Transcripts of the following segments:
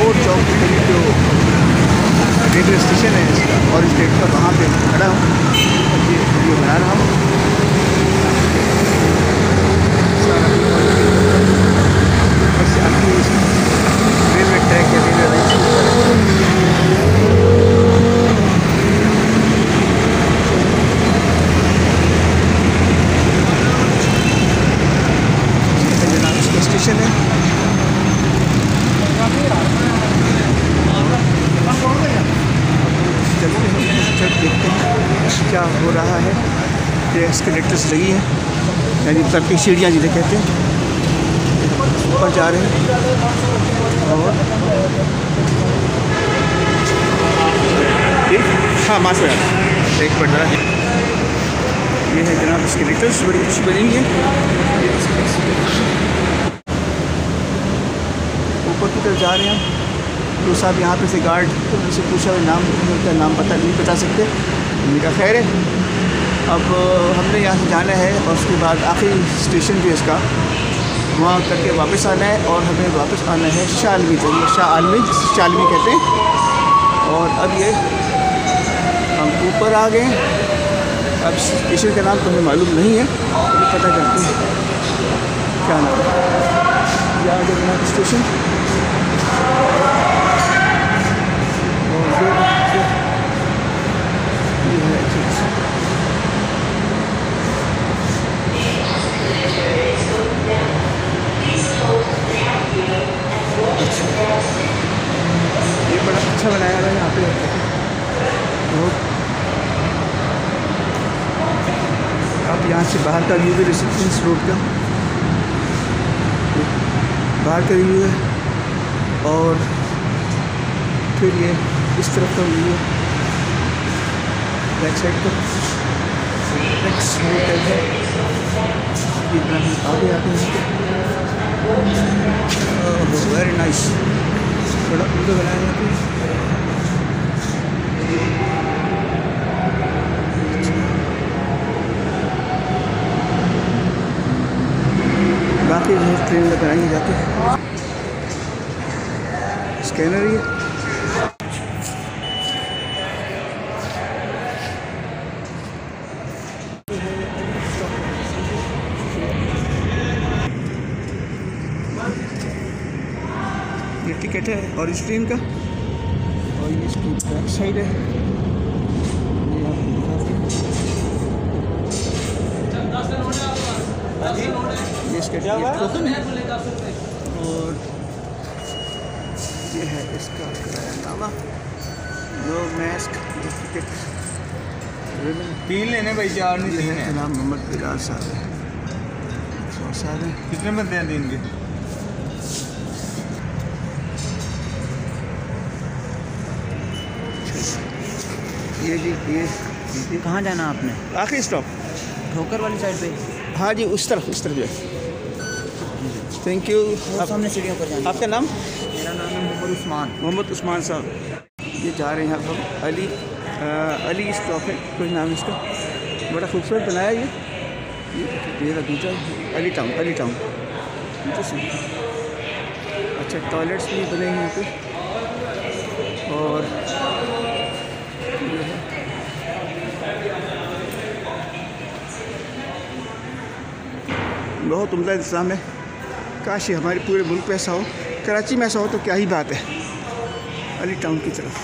Court चौक के करीब जो रेलवे स्टेशन है इसका और स्टेट का, वहाँ पे खड़ा हूँ और ये वीडियो बना रहा हूँ। रेलवे ट्रैक या रेलवे लाइन से जनाब इसका स्टेशन है। देखते हैं क्या हो रहा है। ये एस्केलेटर्स लगी है, यानी ऊपर की सीढ़ियाँ जिसे कहते हैं, ऊपर जा रहे हैं। और हाँ मास्क एक बढ़ रहा है। ये है जनाब एस्केलेटर्स, बड़ी अच्छी बनी है। ऊपर की तरफ जा रहे हैं। तो साहब यहाँ पे से गार्ड, तो उनसे पूछा नाम, उनका नाम नहीं बता सकते। उनका खैर है। अब हमने यहाँ से जाना है और उसके बाद आखिरी स्टेशन जो है इसका, वहाँ करके वापस आना है और हमें वापस आना है शालमी, शालमी कहते हैं। और अब ये हम ऊपर आ गए। अब स्टेशन का नाम तो हमें मालूम नहीं है, अभी पता करते हैं क्या नाम है। ये आ गया स्टेशन। ये बड़ा अच्छा बनाया हुआ है यहाँ पे। आप यहाँ से बाहर का व्यू भी ले सकते हैं, इस रोड का बाहर का व्यू है। और फिर ये इस तरफ का व्यू है, बैक साइड का है। आगे आते हैं, वेरी नाइस, बड़ा उल्टा बनाया यहाँ पे। बाकी जो ट्रेन में बनाएंगे जाके स्कैनर ही है। ये टिकट है और इस ट्रेन का, और ये इसकी बैक साइड है। ये आपको दिखाते हैं, ये इसका टोकन है। और ये है इसका किरायानामा, नो मास्क टिकट। तीन लेने भाई, चार नहीं है। नाम मोहम्मद बिलाल साहब है, साहब हैं। कितने बंदे हैं दिन के? ये जी ये कहाँ जाना आपने? आखिरी स्टॉप ठोकर वाली साइड पे। हाँ जी, उस तरफ जो है। Thank you. आप सामने सीढ़ियों पर जाना। आपका नाम? मेरा नाम है मोहम्मद उस्मान साहब। ये जा रहे हैं यहाँ पर अली स्टॉप है, कोई नाम इसका, बड़ा खूबसूरत बनाया ये दूसरा अली टाउन अच्छा टॉयलेट्स भी बने हैं यहाँ पे। और बहुत उम्दा इंतज़ाम है। काश ये हमारे पूरे मुल्क में ऐसा हो, कराची में ऐसा हो तो क्या ही बात है। अली टाउन की तरफ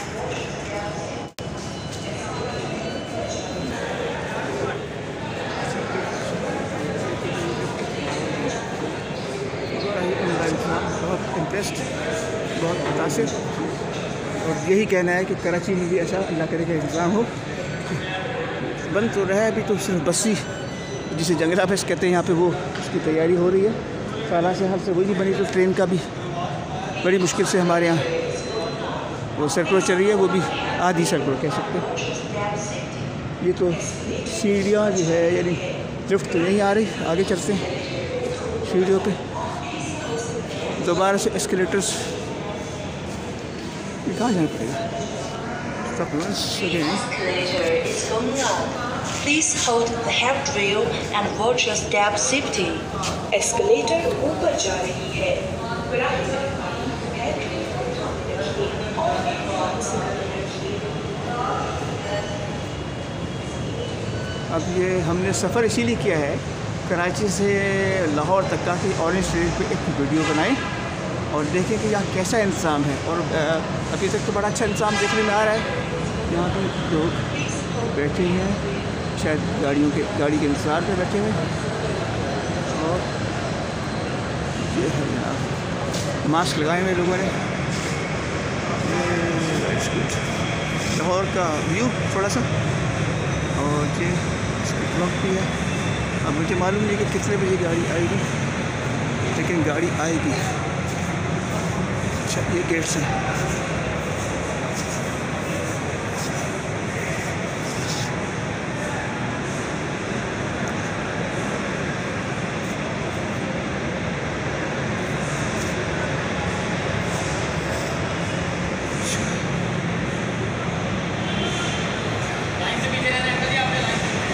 बहुत इंटरेस्ट, बहुत मुतासिर। और यही कहना है कि कराची में भी ऐसा अल्लाह करे का इंतज़ाम हो। बन तो रहा है अभी तो सिर्फ बस्सी, जिसे जंगला फेस कहते हैं यहाँ पे, वो उसकी तैयारी हो रही है। साला से हाल से वही नहीं बनी, तो ट्रेन का भी बड़ी मुश्किल से हमारे यहाँ वो सर्कुलर चल रही है, वो भी आधी सर्कुलर कह सकते हैं। ये तो सीढ़ियाँ जो है, यानी लिफ्ट तो नहीं आ रही, आगे चलते हैं सीढ़ियों पे। दोबारा से एस्केलेटर्स, ये कहाँ जाना पड़ेगा? Please hold the handrail and watch your step safety. Escalator ऊपर जा रही है। अब ये हमने सफ़र इसीलिए किया है कराची से लाहौर तक का कि ऑरेंज ट्रेन पे एक वीडियो बनाएं और देखें कि यहाँ कैसा इंतज़ाम है। और अभी तक तो बड़ा अच्छा इंतज़ाम देखने में आ रहा है। यहाँ पे लोग बैठे हैं, शायद गाड़ी के इंतज़ार पे बैठे हुए हैं। और ये है जनाब, मास्क लगाए हुए लोगों ने। लाहौर का व्यू थोड़ा सा, और ये वक्त भी है। अब मुझे मालूम नहीं कि कितने बजे गाड़ी आएगी, लेकिन गाड़ी आएगी। अच्छा, ये गेट्स हैं।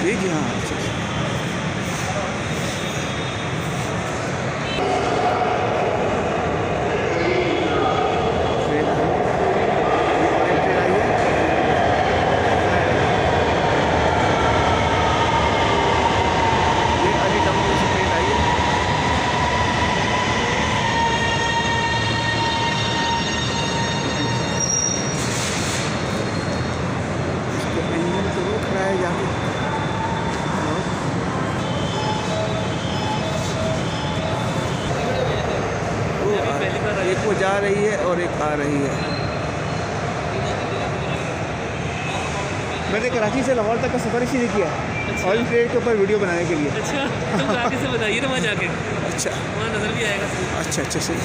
ये जी हाँ, एक वो जा रही है और एक आ रही है। मैंने कराची से लाहौर तक का सफ़र इसीलिए किया, ऑयल ट्रेन के ऊपर वीडियो बनाने के लिए। अच्छा, तो आगे से बताइए ना वहाँ जाके। अच्छा, वहाँ नज़र भी आएगा। अच्छा अच्छा, सही।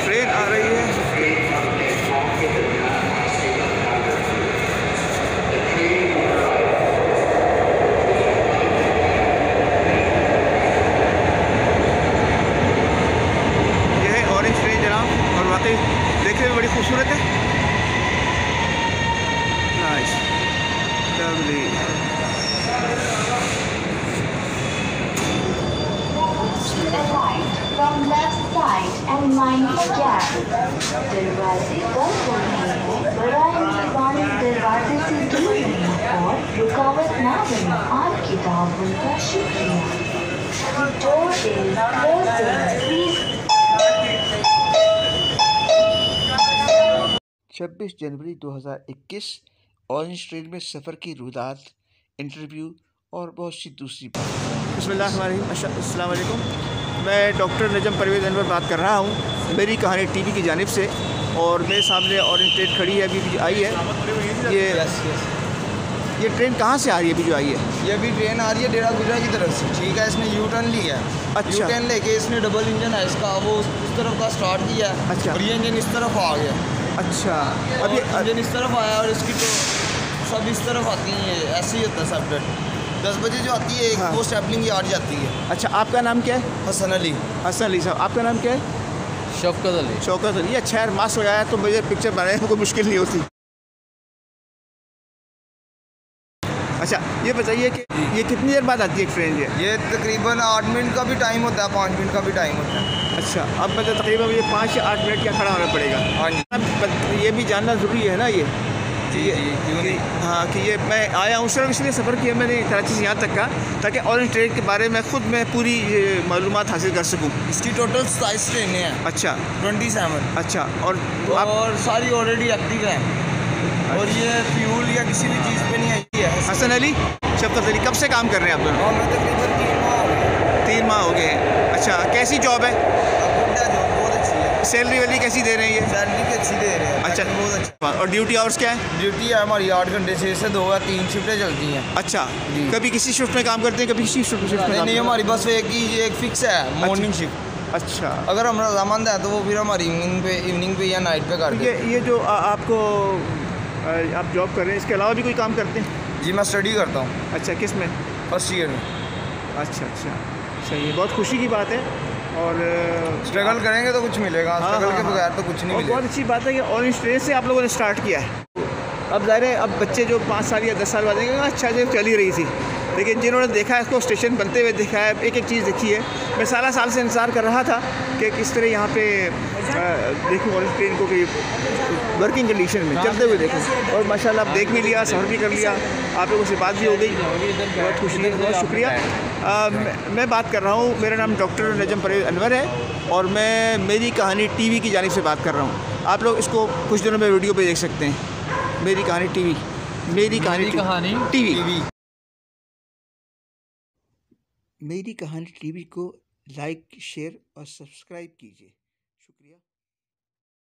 ट्रेन आ रही है। देखने में बड़ी खूबसूरत है। Nice, lovely. From left side and mind the gap. दरवाजे बंद हो रहे हैं, बराए मेहरबानी दरवाजे से दूर रहें और रुकावट ना बने। आपकी ताउन का शुक्रिया। The door is closing. Please. 26 January 2021 orange train में सफ़र की रुदात, इंटरव्यू और बहुत सी दूसरी बात। बिस्मिल्लाहिर्रहमानिर्रहीम, अस्सलाम वालेकुम। मैं डॉक्टर नजम परवेज़ अनवर बात कर रहा हूँ मेरी कहानी टीवी की जानिब से। और मेरे सामने ऑरेंज ट्रेन खड़ी है, अभी आई है। ये ट्रेन कहाँ से आ रही है अभी जो आई है? ये अभी ट्रेन आ रही है डेरा गुजरा की तरफ से। ठीक है, इसने यू टर्न लिया है। अच्छा। यू टर्न लेके इसने डबल इंजन है इसका, वो उस तरफ का स्टार्ट किया है। अच्छा। और ये इंजन इस तरफ आ गया। अच्छा, अभी इंजन इस तरफ आया और इसकी तो सब इस तरफ आती हैं। ऐसे ही होता है सब डेट। 10 बजे जो आती है, हाँ। वो स्टेपलिंग यार्ड जाती है। अच्छा, आपका नाम क्या है? हसन अली। हसन अली साहब, आपका नाम क्या है? शौकत अली। शौकत अली। अच्छा यार, मास्क लगाया तो मुझे पिक्चर बनाने में कोई मुश्किल नहीं होती। अच्छा, ये बताइए कि ये कितनी देर बाद आती है ट्रेन? ये तकरीबन 8 मिनट का भी टाइम होता है, 5 मिनट का भी टाइम होता है। अच्छा, अब मतलब तकरीबन मुझे 5 या 8 मिनट क्या खड़ा होना पड़ेगा? हाँ जी। अब ये भी जानना ज़रूरी है ना ये जी क्यों नहीं। हाँ, कि ये मैं आया हूँ सिर्फ इसलिए सफ़र किया मैंने कराची से यहाँ तक का, ताकि ऑरेंज ट्रेन के बारे में ख़ुद मैं पूरी मालूमात हासिल कर सकूँ। इसकी टोटल 27 ट्रेनें हैं। अच्छा 27। अच्छा, और सारी ऑलरेडी एक्टिव हैं। और ये फ्यूल या किसी भी चीज़ पे नहीं आई है। हसन अली, शौकत अली, कब से काम कर रहे हैं आप लोग? और मैं तकरीबन 3 माह हो गए। 3 माह हो गए हैं। अच्छा, कैसी जॉब है? बहुत अच्छी है। सैलरी वैलरी कैसी दे रहे हैं ये? सैलरी भी अच्छी दे रहे हैं। अच्छा, बहुत अच्छी। और ड्यूटी आवर्स क्या है? ड्यूटी है हमारी 8 घंटे 6 से 2 या 3 शिफ्टें चलती हैं। अच्छा, जी। कभी किसी शिफ्ट में काम करते हैं, कभी किसी शिफ्ट में काम नहीं, हमारी बस एक फिक्स है, मॉर्निंग शिफ्ट। अच्छा, अगर हम रजामंद है तो वो फिर हमारी इवनिंग पे या नाइट पे करते हैं। ये जो आपको आप जॉब कर रहे हैं, इसके अलावा भी कोई काम करते हैं? जी, मैं स्टडी करता हूँ। अच्छा, किस में? फर्स्ट ईयर में। अच्छा अच्छा, सही है, बहुत खुशी की बात है। और स्ट्रगल करेंगे तो कुछ मिलेगा, स्ट्रगल के बगैर तो कुछ नहीं और मिलेगा। बहुत अच्छी बात है कि ऑरेंज ट्रेन से आप लोगों ने स्टार्ट किया है। अब ज़ाहिर है, अब बच्चे जो 5 साल या 10 साल बाद देखेंगे अच्छा जो चल ही रही थी, लेकिन जिन्होंने देखा है इसको स्टेशन बनते हुए देखा है, एक एक चीज़ देखी है, मैं सारा साल से इंतज़ार कर रहा था कि किस तरह यहाँ पे देखूँ और ट्रेन को भी वर्किंग कंडीशन में चलते हुए देखूँ, और माशाल्लाह आप देख भी लिया, सफ़र भी कर लिया, आप लोगों से बात भी हो गई, बहुत खुशी, बहुत शुक्रिया। मैं बात कर रहा हूँ, मेरा नाम डॉक्टर नजम परवेज़ अनवर है और मैं मेरी कहानी टीवी की जानिब से बात कर रहा हूँ। आप लोग इसको कुछ दिनों में वीडियो पे देख सकते हैं। मेरी कहानी टीवी, मेरी कहानी टीवी, मेरी कहानी टीवी को लाइक, शेयर और सब्सक्राइब कीजिए।